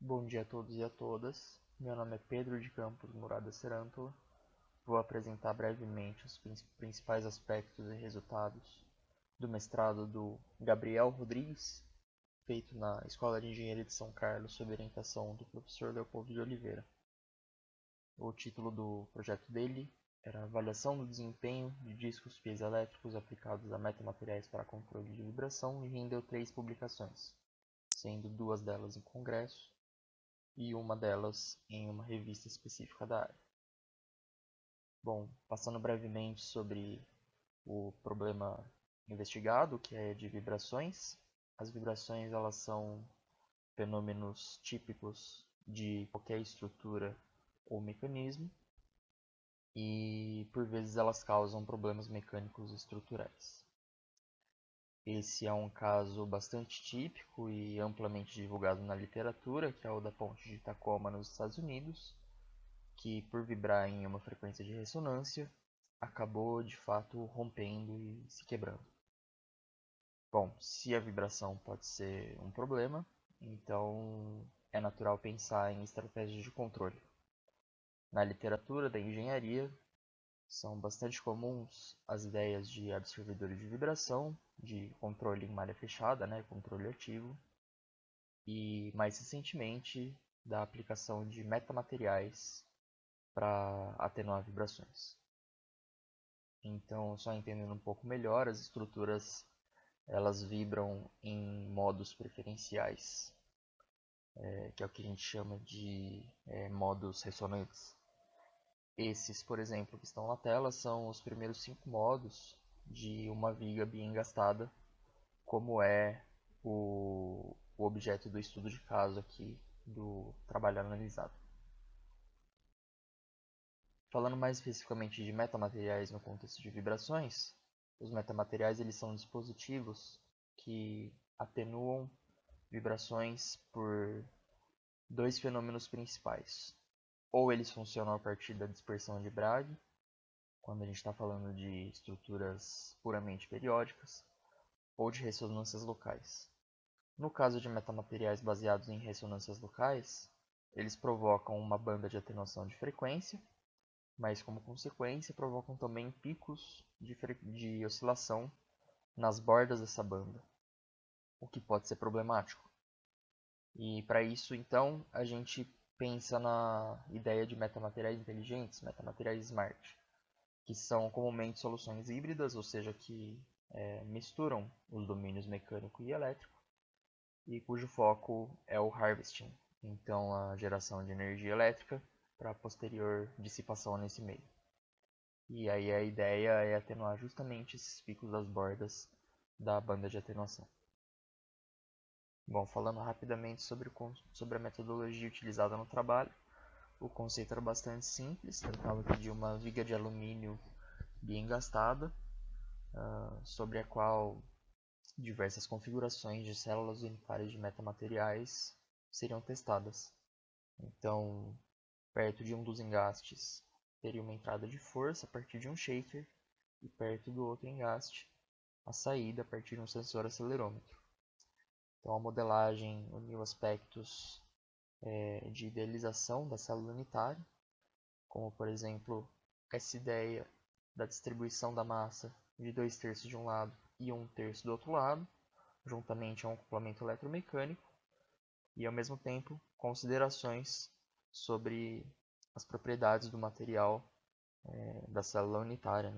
Bom dia a todos e a todas. Meu nome é Pedro de Campos Murada Serântola. Vou apresentar brevemente os principais aspectos e resultados do mestrado do Gabriel Rodrigues, feito na Escola de Engenharia de São Carlos, sob orientação do professor Leopoldo de Oliveira. O título do projeto dele era Avaliação do desempenho de discos piezoelétricos aplicados a metamateriais para controle de vibração, e rendeu 3 publicações, sendo 2 delas em congresso e uma delas em uma revista específica da área. Bom, passando brevemente sobre o problema investigado, que é de vibrações. As vibrações elas são fenômenos típicos de qualquer estrutura ou mecanismo e por vezes elas causam problemas mecânicos estruturais. Esse é um caso bastante típico e amplamente divulgado na literatura, que é o da ponte de Tacoma nos Estados Unidos, que por vibrar em uma frequência de ressonância, acabou de fato rompendo e se quebrando. Bom, se a vibração pode ser um problema, então é natural pensar em estratégias de controle. Na literatura da engenharia, são bastante comuns as ideias de absorvedores de vibração, de controle em malha fechada, controle ativo, e mais recentemente da aplicação de metamateriais para atenuar vibrações. Então, só entendendo um pouco melhor, as estruturas elas vibram em modos preferenciais, que é o que a gente chama de modos ressonantes. Esses, por exemplo, que estão na tela, são os primeiros 5 modos de uma viga biengastada, como é o objeto do estudo de caso aqui do trabalho analisado. Falando mais especificamente de metamateriais no contexto de vibrações, os metamateriais eles são dispositivos que atenuam vibrações por 2 fenômenos principais. Ou eles funcionam a partir da dispersão de Bragg, quando a gente está falando de estruturas puramente periódicas, ou de ressonâncias locais. No caso de metamateriais baseados em ressonâncias locais, eles provocam uma banda de atenuação de frequência, mas como consequência provocam também picos de oscilação nas bordas dessa banda, o que pode ser problemático. E para isso, então, a gente pensa na ideia de metamateriais inteligentes, metamateriais smart, que são comumente soluções híbridas, ou seja, que misturam os domínios mecânico e elétrico, e cujo foco é o harvesting, então a geração de energia elétrica para posterior dissipação nesse meio. E aí a ideia é atenuar justamente esses picos das bordas da banda de atenuação. Bom, falando rapidamente sobre a metodologia utilizada no trabalho, o conceito era bastante simples, tratava de uma viga de alumínio biengastada, sobre a qual diversas configurações de células unitárias de metamateriais seriam testadas. Então, perto de um dos engastes, teria uma entrada de força a partir de um shaker, e perto do outro engaste, a saída a partir de um sensor acelerômetro. Então, a modelagem uniu aspectos de idealização da célula unitária, como, por exemplo, essa ideia da distribuição da massa de 2/3 de um lado e 1/3 do outro lado, juntamente a um acoplamento eletromecânico, e, ao mesmo tempo, considerações sobre as propriedades do material da célula unitária,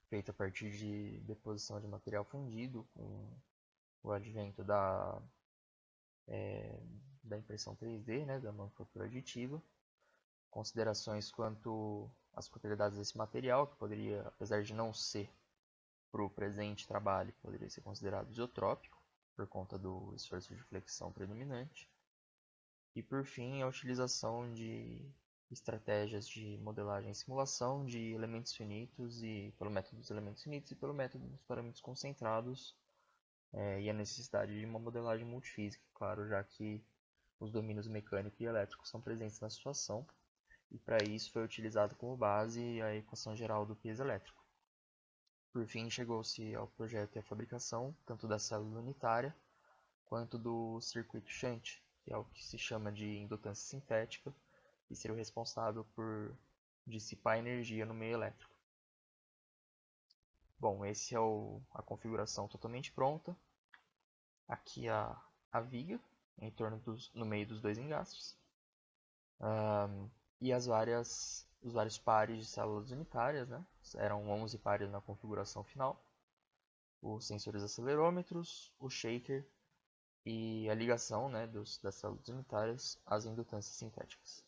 feita a partir de deposição de material fundido, com o advento da impressão 3D, da manufatura aditiva, considerações quanto às propriedades desse material, que poderia, apesar de não ser para o presente trabalho, poderia ser considerado isotrópico, por conta do esforço de flexão predominante. E por fim, a utilização de estratégias de modelagem e simulação de elementos finitos, e pelo método dos elementos finitos e pelo método dos parâmetros concentrados, e a necessidade de uma modelagem multifísica, claro, já que os domínios mecânico e elétrico são presentes na situação, e para isso foi utilizado como base a equação geral do piezoelétrico. Por fim, chegou-se ao projeto e à fabricação tanto da célula unitária quanto do circuito shunt, que é o que se chama de indutância sintética, e seria o responsável por dissipar energia no meio elétrico. Bom, esse é a configuração totalmente pronta. Aqui a viga no meio dos dois engastes. E os vários pares de células unitárias, né? Eram 11 pares na configuração final. Os sensores acelerômetros, o shaker e a ligação, né, das células unitárias às indutâncias sintéticas.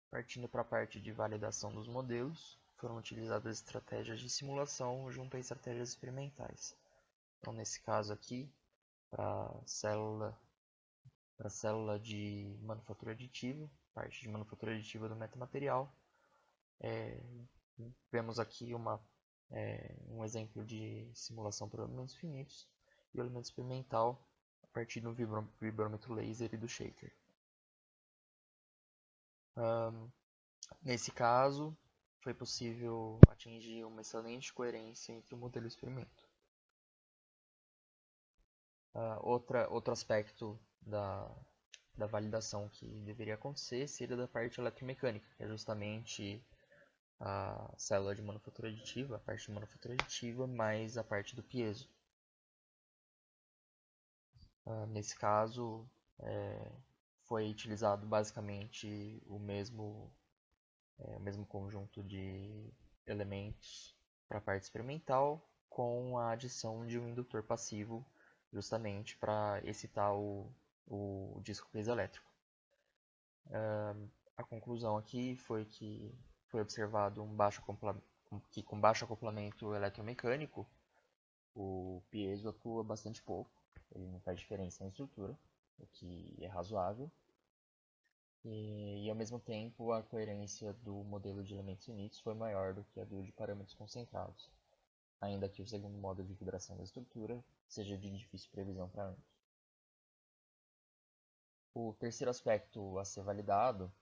Partindo para a parte de validação dos modelos, foram utilizadas estratégias de simulação junto a estratégias experimentais. Então, nesse caso aqui, para a célula de manufatura aditiva, parte de manufatura aditiva do metamaterial, vemos aqui um exemplo de simulação por elementos finitos e o elemento experimental a partir do vibrômetro laser e do shaker. Nesse caso, foi possível atingir uma excelente coerência entre o modelo e o experimento. Outro aspecto da validação que deveria acontecer seria da parte eletromecânica, que é justamente a célula de manufatura aditiva, a parte de manufatura aditiva, mais a parte do piezo. Nesse caso, foi utilizado basicamente o mesmo conjunto de elementos para a parte experimental, com a adição de um indutor passivo, justamente para excitar o disco piezoelétrico. A conclusão aqui foi que foi observado que com baixo acoplamento eletromecânico, o piezo atua bastante pouco, ele não faz diferença na estrutura, o que é razoável. E ao mesmo tempo, a coerência do modelo de elementos finitos foi maior do que a do de parâmetros concentrados, ainda que o segundo modo de vibração da estrutura seja de difícil previsão para ambos. O terceiro aspecto a ser validado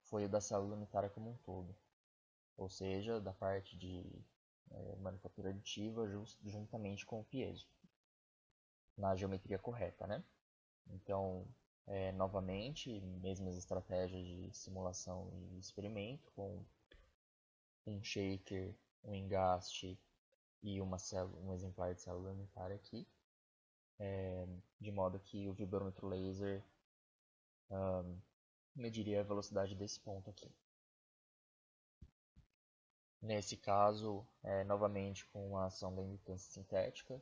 foi o da célula unitária como um todo, ou seja, da parte de manufatura aditiva juntamente com o piezo, na geometria correta, né? Então, novamente, mesmas estratégias de simulação e experimento, com um shaker, um engaste e um exemplar de célula unitária aqui, de modo que o vibrômetro laser mediria a velocidade desse ponto aqui. Nesse caso, novamente com a ação da indutância sintética,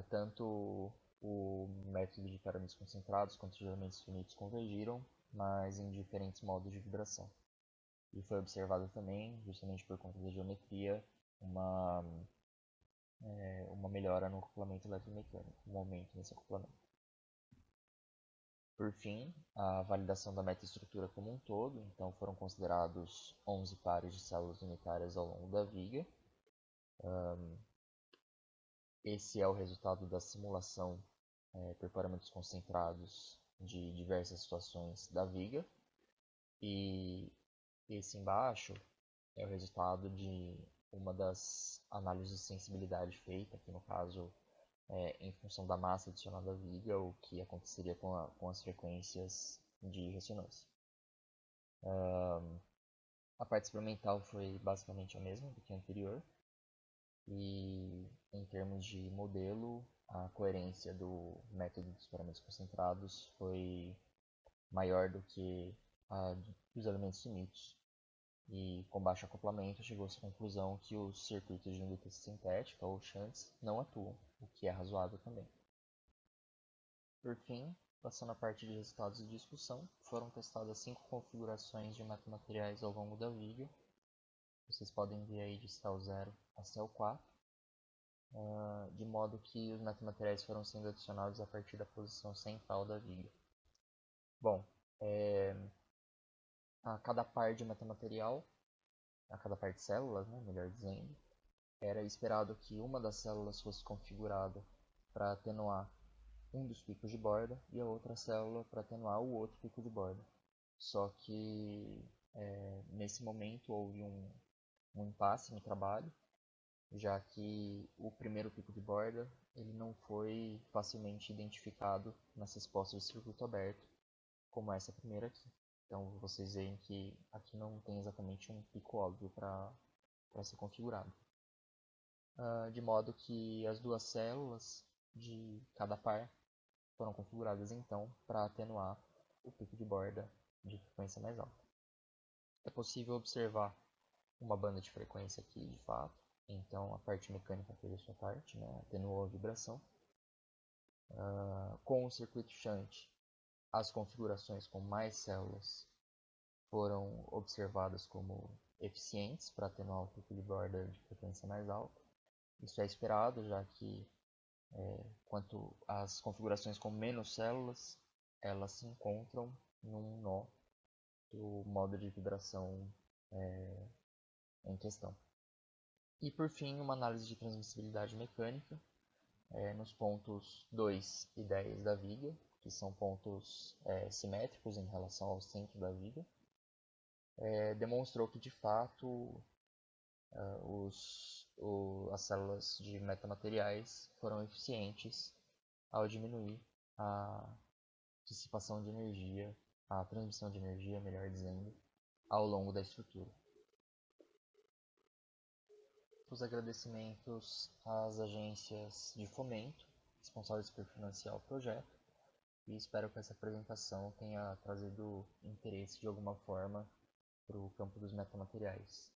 tanto o método de parâmetros concentrados quanto os elementos finitos convergiram, mas em diferentes modos de vibração. E foi observado também, justamente por conta da geometria, uma melhora no acoplamento eletromecânico, um aumento nesse acoplamento. Por fim, a validação da metaestrutura como um todo, então foram considerados 11 pares de células unitárias ao longo da viga. Esse é o resultado da simulação por parâmetros concentrados de diversas situações da viga. E esse embaixo é o resultado de uma das análises de sensibilidade feita, que no caso em função da massa adicionada à viga, o que aconteceria com as frequências de ressonância. A parte experimental foi basicamente a mesma do que a anterior, e em termos de modelo, a coerência do método dos parâmetros concentrados foi maior do que a dos elementos finitos, e com baixo acoplamento chegou-se à conclusão que os circuitos de indutância sintética, ou shunts, não atuam, o que é razoável também. Por fim, passando a parte de resultados de discussão, foram testadas 5 configurações de metamateriais ao longo da viga. Vocês podem ver aí de céu 0 a céu 4, de modo que os metamateriais foram sendo adicionados a partir da posição central da viga. Bom, a cada par de metamaterial, a cada par de células, né, melhor dizendo, era esperado que uma das células fosse configurada para atenuar um dos picos de borda e a outra célula para atenuar o outro pico de borda. Só que nesse momento houve um impasse no trabalho já que o primeiro pico de borda ele não foi facilmente identificado nas respostas de circuito aberto, como essa primeira aqui. Então vocês veem que aqui não tem exatamente um pico óbvio para ser configurado. De modo que as duas células de cada par foram configuradas então para atenuar o pico de borda de frequência mais alta. É possível observar uma banda de frequência aqui, de fato, então a parte mecânica fez a sua parte, né? Atenuou a vibração. Com o circuito shunt, as configurações com mais células foram observadas como eficientes para atenuar o pico de borda de frequência mais alta. Isso é esperado, já que quanto as configurações com menos células, elas se encontram num nó do modo de vibração em questão. E por fim, uma análise de transmissibilidade mecânica nos pontos 2 e 10 da viga, que são pontos simétricos em relação ao centro da viga, demonstrou que de fato as células de metamateriais foram eficientes ao diminuir a dissipação de energia, a transmissão de energia, melhor dizendo, ao longo da estrutura. Os agradecimentos às agências de fomento responsáveis por financiar o projeto e espero que essa apresentação tenha trazido interesse de alguma forma para o campo dos metamateriais.